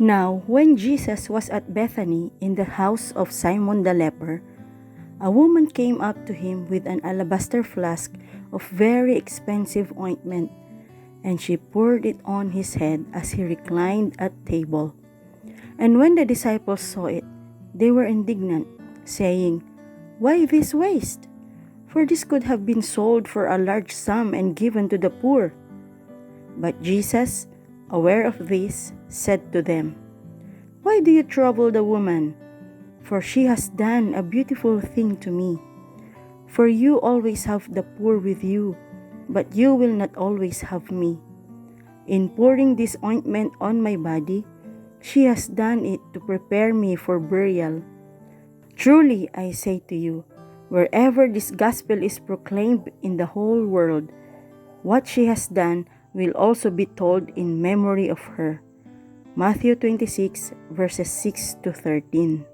Now, when Jesus was at Bethany in the house of Simon the leper, a woman came up to him with an alabaster flask of very expensive ointment, and she poured it on his head as he reclined at table. And when the disciples saw it, they were indignant, saying, "Why this waste? For this could have been sold for a large sum and given to the poor." But Jesus, aware of this, said to them, "Why do you trouble the woman? For she has done a beautiful thing to me. For you always have the poor with you, but you will not always have me. In pouring this ointment on my body, she has done it to prepare me for burial. Truly, I say to you, wherever this gospel is proclaimed in the whole world, what she has done will also be told in memory of her." Matthew 26, verses 6 to 13.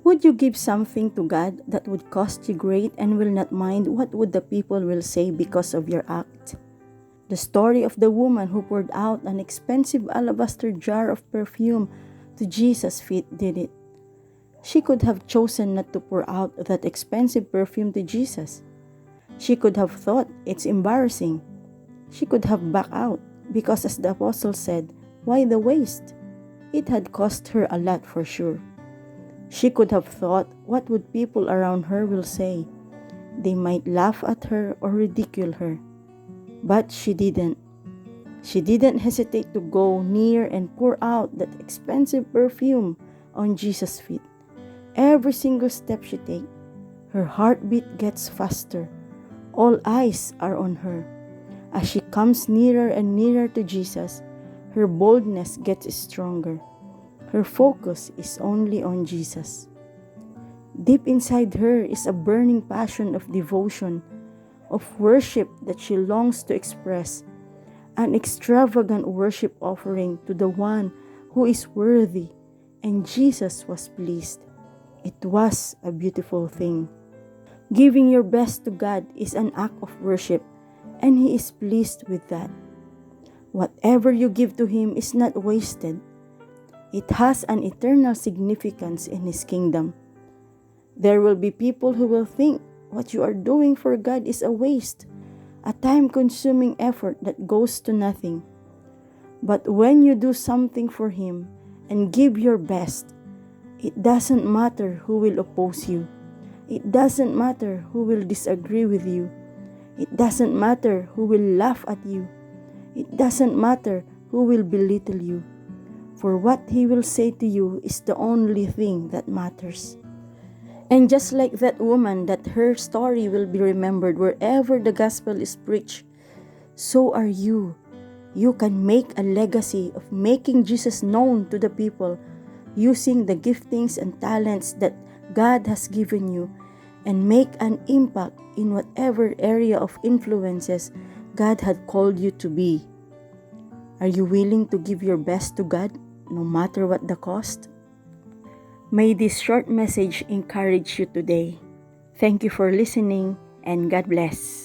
Would you give something to God that would cost you great and will not mind what would the people will say because of your act? The story of the woman who poured out an expensive alabaster jar of perfume to Jesus' feet did it. She could have chosen not to pour out that expensive perfume to Jesus. She could have thought it's embarrassing. She could have backed out because, as the apostle said, why the waste? It had cost her a lot for sure. She could have thought, what would people around her will say? They might laugh at her or ridicule her. But she didn't. She didn't hesitate to go near and pour out that expensive perfume on Jesus' feet. Every single step she takes, her heartbeat gets faster. All eyes are on her. As she comes nearer and nearer to Jesus, her boldness gets stronger. Her focus is only on Jesus. Deep inside her is a burning passion of devotion, of worship that she longs to express, an extravagant worship offering to the one who is worthy, and Jesus was pleased. It was a beautiful thing. Giving your best to God is an act of worship, and He is pleased with that. Whatever you give to Him is not wasted. It has an eternal significance in His kingdom. There will be people who will think what you are doing for God is a waste, a time-consuming effort that goes to nothing. But when you do something for Him and give your best, it doesn't matter who will oppose you. It doesn't matter who will disagree with you. It doesn't matter who will laugh at you. It doesn't matter who will belittle you. For what He will say to you is the only thing that matters. And just like that woman, that her story will be remembered wherever the gospel is preached, so are you. You can make a legacy of making Jesus known to the people using the giftings and talents that God has given you, and make an impact in whatever area of influences God had called you to be. Are you willing to give your best to God, no matter what the cost? May this short message encourage you today. Thank you for listening, and God bless.